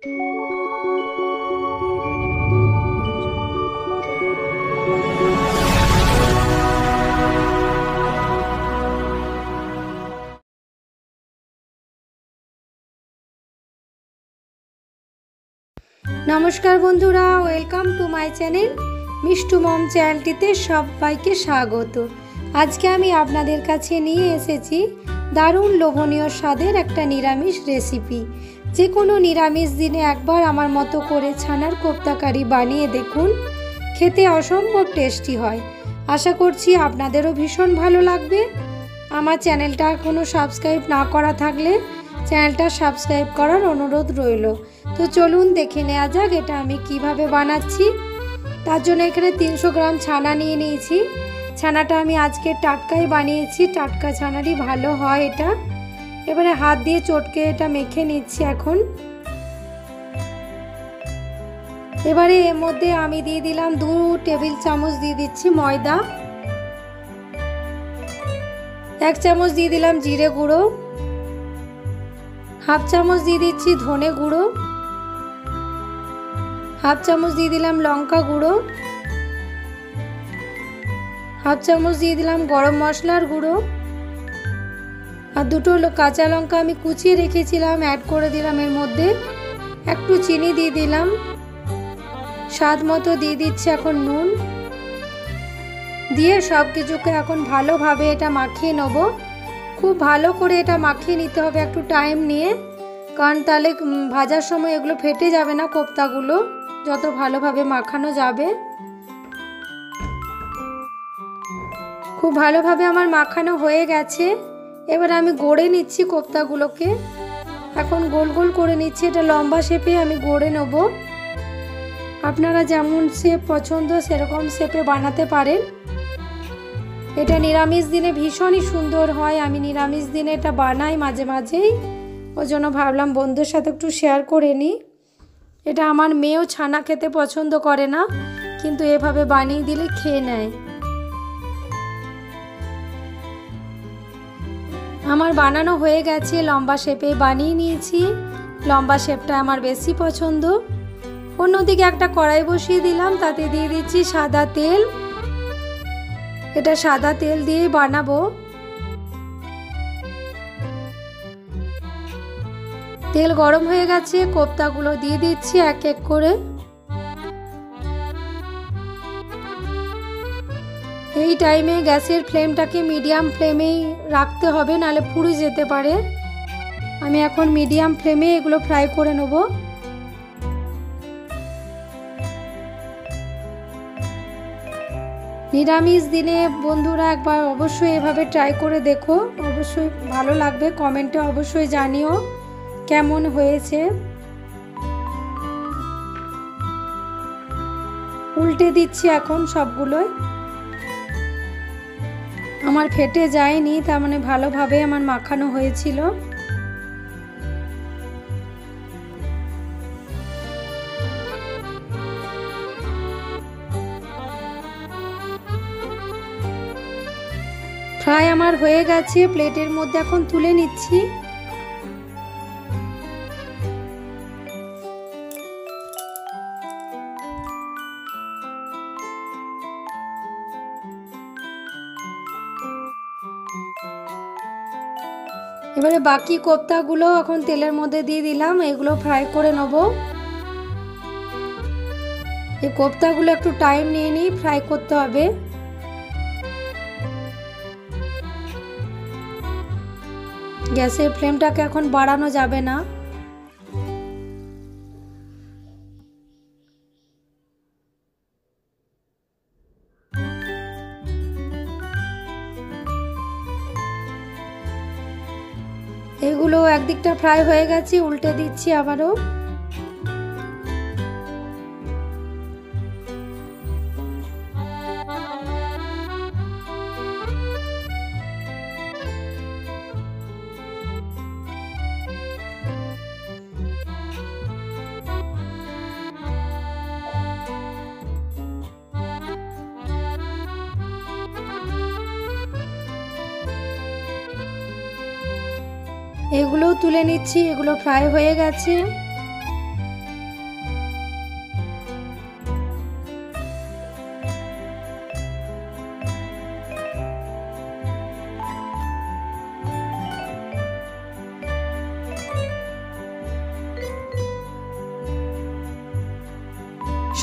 नमस्कार बंधुरा welcome to my channel Mishtu mom चैनलটিতে সবাইকে স্বাগত। আজকে আমি আপনাদের কাছে নিয়ে এসেছি দারুণ লোভনীয় স্বাদের একটা নিরামিষ রেসিপি। যে কোনো নিরামিষ দিনে একবার আমার মতো করে ছানার কোপ্তা কারি বানিয়ে দেখুন, খেতে অসম্ভব টেস্টি হয়। আশা করছি আপনাদেরও ভীষণ ভালো লাগবে। আমার চ্যানেলটা এখনো সাবস্ক্রাইব না করা থাকলে চ্যানেলটা সাবস্ক্রাইব করার অনুরোধ রইল। তো চলুন দেখে নেওয়া যাক এটা আমি কিভাবে বানাচ্ছি। তার জন্য এখানে 300 গ্রাম ছানা নিয়ে নিয়েছি। ছানাটা আমি আজকে টাটকাই বানিয়েছি, টাটকা ছানারই ভালো হয় এটা। এবারে হাত দিয়ে চটকে এটা মেখে নিচ্ছি এখন। এবারে এর মধ্যে আমি দিয়ে দিলাম 2 টেবিল চামচ দিয়ে দিচ্ছি ময়দা, 1 চামচ দিয়ে দিলাম জিরে গুঁড়ো, হাফ চামচ দিয়ে দিচ্ছি ধনে গুঁড়ো, হাফ চামচ দিয়ে দিলাম লঙ্কা গুঁড়ো, হাফ চামচ দিয়ে দিলাম গরম মশলার গুঁড়ো, আর 2টো কাঁচা লঙ্কা আমি কুচিয়ে রেখেছিলাম অ্যাড করে দিলাম এর মধ্যে। একটু চিনি দিয়ে দিলাম, স্বাদ মতো দিয়ে দিচ্ছি এখন নুন। দিয়ে সব কিছুকে এখন ভালোভাবে এটা মাখিয়ে নেব। খুব ভালো করে এটা মাখিয়ে নিতে হবে একটু টাইম নিয়ে, কারণ তাহলে ভাজার সময় এগুলো ফেটে যাবে না কোপ্তাগুলো, যত ভালোভাবে মাখানো যাবে। খুব ভালোভাবে আমার মাখানো হয়ে গেছে। এবার আমি গড়ে নিচ্ছি কোপ্তাগুলোকে। এখন গোল গোল করে নিচ্ছি, এটা লম্বা শেপে আমি গড়ে নেব। আপনারা যেমন শেপ পছন্দ সেরকম শেপে বানাতে পারেন। এটা নিরামিষ দিনে ভীষণই সুন্দর হয়। আমি নিরামিষ দিনে এটা বানাই মাঝে মাঝেই, ওই জন্য ভাবলাম বন্ধুদের সাথে একটু শেয়ার করে নিই। এটা আমার মেয়েও ছানা খেতে পছন্দ করে না, কিন্তু এভাবে বানিয়ে দিলে খেয়ে নেয়। আমার বানানো হয়ে গেছে, লম্বা শেপে বানিয়ে নিয়েছি। লম্বা শেপটা আমার বেশি পছন্দ। অন্যদিকে একটা কড়াই বসিয়ে দিলাম, তাতে দিয়ে দিচ্ছি সাদা তেল। এটা সাদা তেল দিয়েই বানাবো। তেল গরম হয়ে গেছে, কোপ্তাগুলো দিয়ে দিচ্ছি এক এক করে। এই টাইমে গ্যাসের ফ্লেমটাকে মিডিয়াম ফ্লেমেই রাখতে হবে, নাহলে পুড়ে যেতে পারে। আমি এখন মিডিয়াম ফ্লেমে এগুলো ফ্রাই করে নেব। নিরামিষ দিনে বন্ধুরা একবার অবশ্যই এভাবে ট্রাই করে দেখো, অবশ্যই ভালো লাগবে। কমেন্টে অবশ্যই জানিও কেমন হয়েছে। উল্টে দিচ্ছি এখন সবগুলোই। আমার ফেটে যায়নি, তার মানে ভালোভাবে আমার মাখানো হয়েছিল। ফ্রাই আমার হয়ে গেছে, প্লেটের মধ্যে এখন তুলে নিচ্ছি। এবারে বাকি কোপ্তাগুলো এখন তেলের মধ্যে দিয়ে দিলাম, এগুলো ফ্রাই করে নেব। এই কোপ্তাগুলো একটু টাইম নিয়ে নিয়ে ফ্রাই করতে হবে। গ্যাসের ফ্লেমটাকে এখন বাড়ানো যাবে না। এগুলো একদিকটা ফ্রাই হয়ে গেছে, উল্টে দিচ্ছি আবারও। এগুলোও তুলে নিচ্ছি, এগুলো ফ্রাই হয়ে গেছে।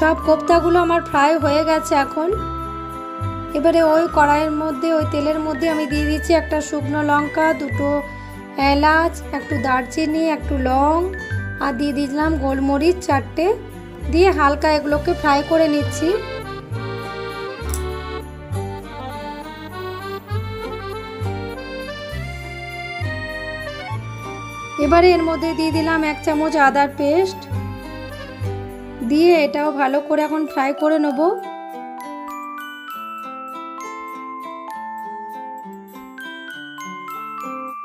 সব কোপ্তাগুলো আমার ফ্রাই হয়ে গেছে এখন। এবারে ওই কড়াইয়ের মধ্যে, ওই তেলের মধ্যে আমি দিয়ে দিচ্ছি একটা শুকনো লঙ্কা, দুটো এলাচ, একটু দারচিনি, একটু লং, আর দিয়ে দিলাম গোলমরিচ 4টে, দিয়ে হালকা এগুলোকে ফ্রাই করে নিচ্ছি। এবারে এর মধ্যে দিয়ে দিলাম 1 চামচ আদার পেস্ট, দিয়ে এটাও ভালো করে এখন ফ্রাই করে নেব।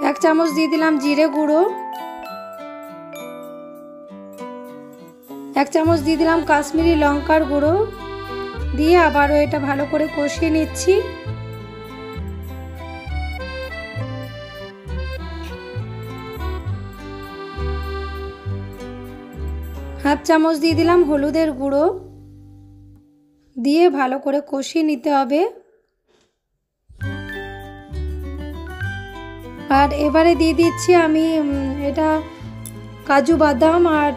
এক চামচ দিয়ে দিলাম জিরে গুঁড়ো, 1 চামচ দিয়ে দিলাম কাশ্মীরি লঙ্কার গুঁড়ো, দিয়ে আবারও এটা ভালো করে কষিয়ে নিচ্ছি। হাফ চামচ দিয়ে দিলাম হলুদের গুঁড়ো, দিয়ে ভালো করে কষিয়ে নিতে হবে। আর এবারে দিয়ে দিচ্ছি আমি এটা কাজু বাদাম আর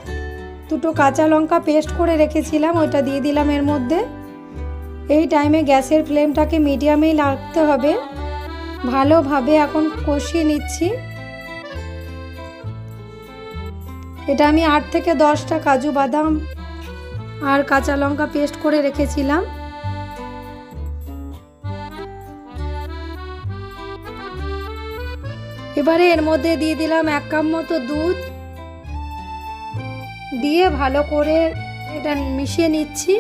দুটো কাঁচা লঙ্কা পেস্ট করে রেখেছিলাম, ওইটা দিয়ে দিলাম এর মধ্যে। এই টাইমে গ্যাসের ফ্লেমটাকে মিডিয়ামেই রাখতে হবে। ভালোভাবে এখন কষিয়ে নিচ্ছি। এটা আমি 8 থেকে 10টা কাজু বাদাম আর কাঁচা লঙ্কা পেস্ট করে রেখেছিলাম। এবারে এর মধ্যে দিয়ে দিলাম 1 কাপ মতো দুধ, দিয়ে ভালো করে এটা মিশিয়ে নিচ্ছি।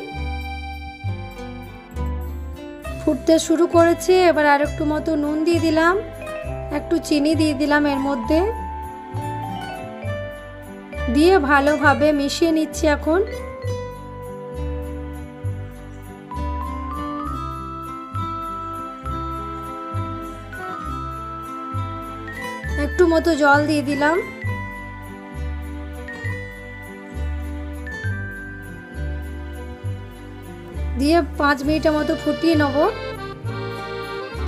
ফুটতে শুরু করেছে, এবার আর একটু মতো নুন দিয়ে দিলাম, একটু চিনি দিয়ে দিলাম এর মধ্যে, দিয়ে ভালোভাবে মিশিয়ে নিচ্ছি। এখন একটু মতো জল দিয়ে দিলাম, দিয়ে 5 মিনিটের মতো ফুটিয়ে নেব।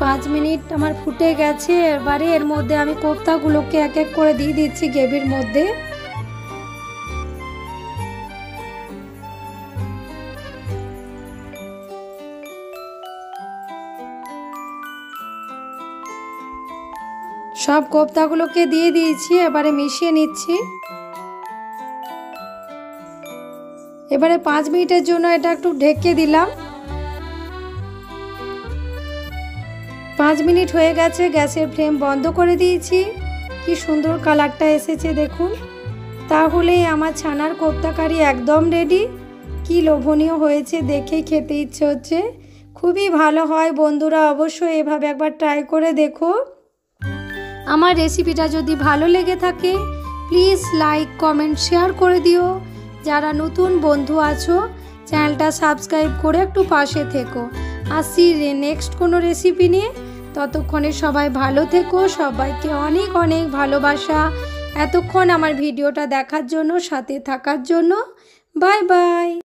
5 মিনিট আমার ফুটে গেছে। এবারে এর মধ্যে আমি কোপ্তাগুলোকে এক এক করে দিয়ে দিচ্ছি গ্রেভির মধ্যে। সব কোপ্তাগুলোকে দিয়ে দিয়েছি, এবারে মিশিয়ে নিচ্ছি। এবারে 5 মিনিটের জন্য এটা একটু ঢেকে দিলাম। 5 মিনিট হয়ে গেছে, গ্যাসের ফ্লেম বন্ধ করে দিয়েছি। কি সুন্দর কালারটা এসেছে দেখুন। তাহলেই আমার ছানার কোপ্তা কারি একদম রেডি। কি লোভনীয় হয়েছে, দেখেই খেতে ইচ্ছে হচ্ছে। খুবই ভালো হয় বন্ধুরা, অবশ্যই এভাবে একবার ট্রাই করে দেখো। আমার রেসিপিটা যদি ভালো লেগে থাকে প্লিজ লাইক, কমেন্ট, শেয়ার করে দিও। যারা নতুন বন্ধু আছো চ্যানেলটা সাবস্ক্রাইব করে একটু পাশে থেকো। আসি নেক্সট কোনো রেসিপি নিয়ে। ততক্ষণে সবাই ভালো থেকো। সবাইকে অনেক অনেক ভালোবাসা এতক্ষণ আমার ভিডিওটা দেখার জন্য, সাথে থাকার জন্য। Bye bye.